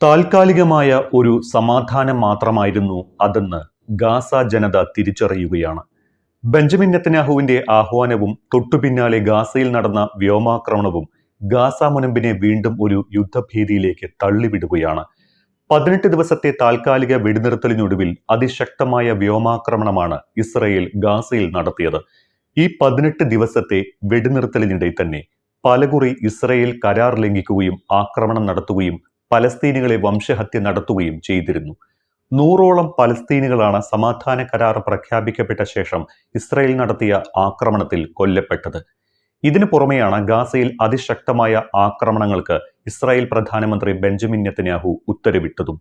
താൽക്കാലികമായ ഒരു സമാധാനം മാത്രമായിരുന്നു അതെന്ന് ഗാസ ജനത തിരിച്ചറിയുകയാണ്. ബെഞ്ചമിൻ നെതന്യാഹുവിന്റെ ആഹ്വാനവും തൊട്ടുപിന്നാലെ ഗാസയിൽ നടന്ന വ്യോമാക്രമണവും ഗാസ മുനമ്പിനെ വീണ്ടും ഒരു യുദ്ധഭീതിയിലേക്ക് തള്ളിവിടുകയാണ്. 18 ദിവസത്തെ താൽക്കാലിക വെടിനിർത്തലിനൊടുവിൽ അതിശക്തമായ വ്യോമാക്രമണമാണ് ഇസ്രയേൽ ഗാസയിൽ നടത്തിയത്. ഈ 18 ദിവസത്തെ വെടിനിർത്തലിനിടെ തന്നെ പലകുറി ഇസ്രയേൽ കരാർ ലംഘിക്കുകയും ആക്രമണം നടത്തുകയും പലസ്തീനികളെ വംശഹത്യ നടത്തുകയും ചെയ്തിരുന്നു. 100ഓളം പലസ്തീനികളാണ് സമാധാന കരാർ പ്രഖ്യാപിക്കപ്പെട്ട ശേഷം ഇസ്രയേൽ നടത്തിയ ആക്രമണത്തിൽ കൊല്ലപ്പെട്ടത്. ഇതിനു പുറമെയാണ് ഗാസയിൽ അതിശക്തമായ ആക്രമണങ്ങൾക്ക് ഇസ്രായേൽ പ്രധാനമന്ത്രി ബെഞ്ചമിൻ നെതന്യാഹു ഉത്തരവിട്ടതും.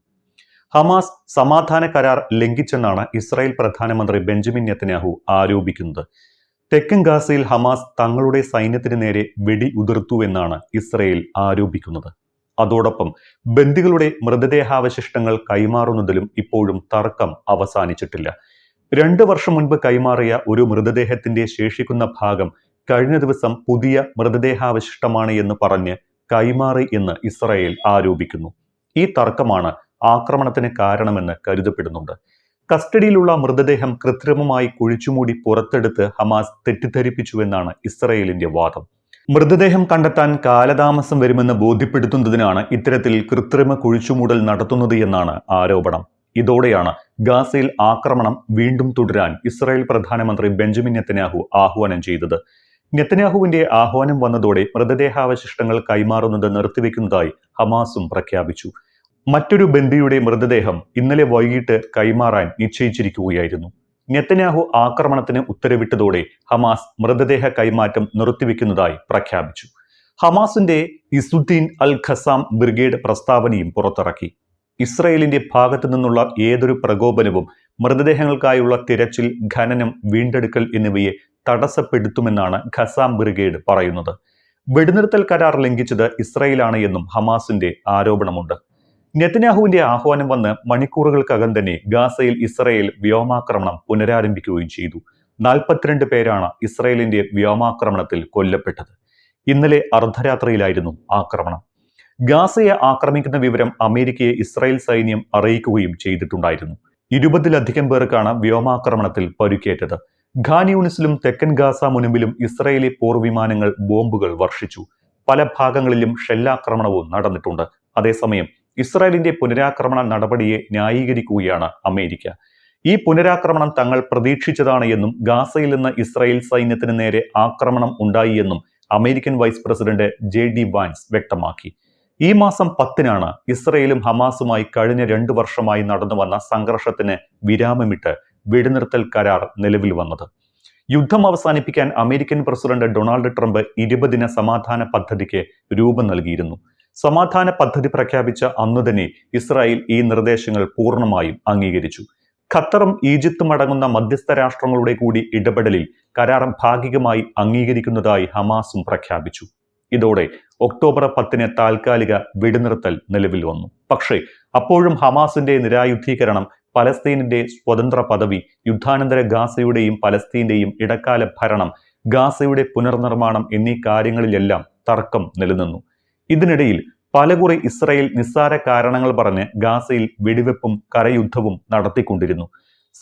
ഹമാസ് സമാധാന കരാർ ലംഘിച്ചെന്നാണ് ഇസ്രായേൽ പ്രധാനമന്ത്രി ബെഞ്ചമിൻ നെതന്യാഹു ആരോപിക്കുന്നത്. തെക്കൻ ഗാസയിൽ ഹമാസ് തങ്ങളുടെ സൈന്യത്തിന് നേരെ വെടി ഉതിർത്തുവെന്നാണ് ഇസ്രായേൽ ആരോപിക്കുന്നത്. അതോടൊപ്പം ബന്ദികളുടെ മൃതദേഹാവശിഷ്ടങ്ങൾ കൈമാറുന്നതിലും ഇപ്പോഴും തർക്കം അവസാനിച്ചിട്ടില്ല. 2 വർഷം മുൻപ് കൈമാറിയ ഒരു മൃതദേഹത്തിന്റെ ശേഷിക്കുന്ന ഭാഗം കഴിഞ്ഞ ദിവസം പുതിയ മൃതദേഹാവശിഷ്ടമാണ് എന്ന് പറഞ്ഞ് കൈമാറി എന്ന് ഇസ്രായേൽ ആരോപിക്കുന്നു. ഈ തർക്കമാണ് ആക്രമണത്തിന് കാരണമെന്ന് കരുതപ്പെടുന്നുണ്ട്. കസ്റ്റഡിയിലുള്ള മൃതദേഹം കൃത്രിമമായി കുഴിച്ചുമൂടി പുറത്തെടുത്ത് ഹമാസ് തെറ്റിദ്ധരിപ്പിച്ചുവെന്നാണ് ഇസ്രായേലിന്റെ വാദം. മൃതദേഹം കണ്ടെത്താൻ കാലതാമസം വരുമെന്ന് ബോധ്യപ്പെടുത്തുന്നതിനാണ് ഇത്തരത്തിൽ കൃത്രിമ കുഴിച്ചുമൂടൽ നടത്തുന്നത് എന്നാണ് ആരോപണം. ഇതോടെയാണ് ഗാസയിൽ ആക്രമണം വീണ്ടും തുടരാൻ ഇസ്രായേൽ പ്രധാനമന്ത്രി ബെഞ്ചമിൻ നെതന്യാഹു ആഹ്വാനം ചെയ്തത്. നെതന്യാഹുവിന്റെ ആഹ്വാനം വന്നതോടെ മൃതദേഹാവശിഷ്ടങ്ങൾ കൈമാറുന്നത് നിർത്തിവെക്കുന്നതായി ഹമാസും പ്രഖ്യാപിച്ചു. മറ്റൊരു ബന്ദിയുടെ മൃതദേഹം ഇന്നലെ വൈകിട്ട് കൈമാറാൻ നിശ്ചയിച്ചിരിക്കുകയായിരുന്നു. നെതന്യാഹു ആക്രമണത്തിന് ഉത്തരവിട്ടതോടെ ഹമാസ് മൃതദേഹ കൈമാറ്റം നിർത്തിവെക്കുന്നതായി പ്രഖ്യാപിച്ചു. ഹമാസിന്റെ ഇസുദ്ദീൻ അൽ ഖസാം ബ്രിഗേഡ് പ്രസ്താവനയും പുറത്തിറക്കി. ഇസ്രയേലിന്റെ ഭാഗത്തു നിന്നുള്ള ഏതൊരു പ്രകോപനവും മൃതദേഹങ്ങൾക്കായുള്ള തിരച്ചിൽ, ഖനനം, വീണ്ടെടുക്കൽ എന്നിവയെ തടസ്സപ്പെടുത്തുമെന്നാണ് ഖസാം ബ്രിഗേഡ് പറയുന്നത്. വെടിനിർത്തൽ കരാർ ലംഘിച്ചത് ഇസ്രയേലാണ് എന്നും ഹമാസിന്റെ ആരോപണമുണ്ട്. നെതന്യാഹുവിന്റെ ആഹ്വാനം വന്ന് മണിക്കൂറുകൾക്കകം തന്നെ ഗാസയിൽ ഇസ്രയേൽ വ്യോമാക്രമണം പുനരാരംഭിക്കുകയും ചെയ്തു. 42 പേരാണ് ഇസ്രയേലിന്റെ വ്യോമാക്രമണത്തിൽ കൊല്ലപ്പെട്ടത്. ഇന്നലെ അർദ്ധരാത്രിയിലായിരുന്നു ആക്രമണം. ഗാസയെ ആക്രമിക്കുന്ന വിവരം അമേരിക്കയെ ഇസ്രായേൽ സൈന്യം അറിയിക്കുകയും ചെയ്തിട്ടുണ്ടായിരുന്നു. 20ലധികം പേർക്കാണ് വ്യോമാക്രമണത്തിൽ പരിക്കേറ്റത്. ഖാൻ യൂണിസിലും തെക്കൻ ഗാസ മുനമ്പിലും ഇസ്രായേലി പോർവിമാനങ്ങൾ ബോംബുകൾ വർഷിച്ചു. പല ഭാഗങ്ങളിലും ഷെല്ലാക്രമണവും നടന്നിട്ടുണ്ട്. അതേസമയം ഇസ്രായേലിന്റെ പുനരാക്രമണ നടപടിയെ ന്യായീകരിക്കുകയാണ് അമേരിക്ക. ഈ പുനരാക്രമണം തങ്ങൾ പ്രതീക്ഷിച്ചതാണ് എന്നും ഗാസയിൽ നിന്ന് ഇസ്രായേൽ സൈന്യത്തിന് നേരെ ആക്രമണം ഉണ്ടായി എന്നും American vice president JD Vance വ്യക്തമാക്കി. ഈ മാസം 10-നാണ് ഇസ്രായേലും ഹമാസുമായി കഴിഞ്ഞ 2 വർഷമായി നടന്നു വന്ന സംഘർഷത്തിന് വിരാമമിട്ട് വെടിനിർത്തൽ കരാർ നിലവിൽ വന്നത്. യുദ്ധം അവസാനിപ്പിക്കാൻ അമേരിക്കൻ പ്രസിഡന്റ് ഡൊണാൾഡ് ട്രംപ് 20 ദിന സമാധാന പദ്ധതിക്ക് രൂപം നൽകിയിരുന്നു. സമാധാന പദ്ധതി പ്രഖ്യാപിച്ച അന്നു തന്നെ ഇസ്രായേൽ ഈ നിർദ്ദേശങ്ങൾ പൂർണ്ണമായും അംഗീകരിച്ചു. ഖത്തറും ഈജിപ്തും അടങ്ങുന്ന മധ്യസ്ഥ രാഷ്ട്രങ്ങളുടെ കൂടി ഇടപെടലിൽ കരാർ ഭാഗികമായി അംഗീകരിക്കുന്നതായി ഹമാസും പ്രഖ്യാപിച്ചു. ഇതോടെ ഒക്ടോബർ 10-ന് താൽക്കാലിക വെടിനിർത്തൽ നിലവിൽ വന്നു. പക്ഷേ അപ്പോഴും ഹമാസിന്റെ നിരായുധീകരണം, പലസ്തീനിന്റെ സ്വതന്ത്ര പദവി, യുദ്ധാനന്തര ഗാസയുടെയും പലസ്തീന്റെയും ഇടക്കാല ഭരണം, ഗാസയുടെ പുനർനിർമ്മാണം എന്നീ കാര്യങ്ങളിലെല്ലാം തർക്കം നിലനിന്നു. ഇതിനിടയിൽ പലകുറി ഇസ്രായേൽ നിസ്സാര കാരണങ്ങൾ പറഞ്ഞ് ഗാസയിൽ വെടിവെപ്പും കരയുദ്ധവും നടത്തിക്കൊണ്ടിരുന്നു.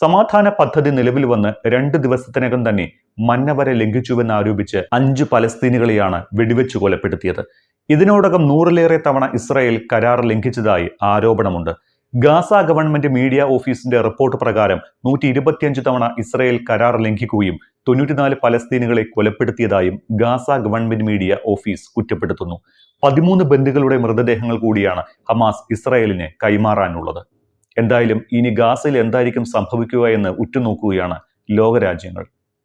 സമാധാന പദ്ധതി നിലവിൽ വന്ന് 2 ദിവസത്തിനകം തന്നെ മന്നവരെ ലംഘിച്ചുവെന്നാരോപിച്ച് 5 പലസ്തീനികളെയാണ് വെടിവെച്ച് കൊലപ്പെടുത്തിയത്. ഇതിനോടകം 100-ലേറെ തവണ ഇസ്രായേൽ കരാർ ലംഘിച്ചതായി ആരോപണമുണ്ട്. ഗാസ ഗവൺമെന്റ് മീഡിയ ഓഫീസിന്റെ റിപ്പോർട്ട് പ്രകാരം 125 തവണ ഇസ്രായേൽ കരാർ ലംഘിക്കുകയും 94 പലസ്തീനുകളെ കൊലപ്പെടുത്തിയതായും ഗാസ ഗവൺമെന്റ് മീഡിയ ഓഫീസ് കുറ്റപ്പെടുത്തുന്നു. 13 ബന്ദികളുടെ മൃതദേഹങ്ങൾ കൂടിയാണ് ഹമാസ് ഇസ്രായേലിന് കൈമാറാനുള്ളത്. എന്തായാലും ഇനി ഗാസയിൽ എന്തായിരിക്കും സംഭവിക്കുക എന്ന് ഉറ്റുനോക്കുകയാണ് ലോകരാജ്യങ്ങൾ.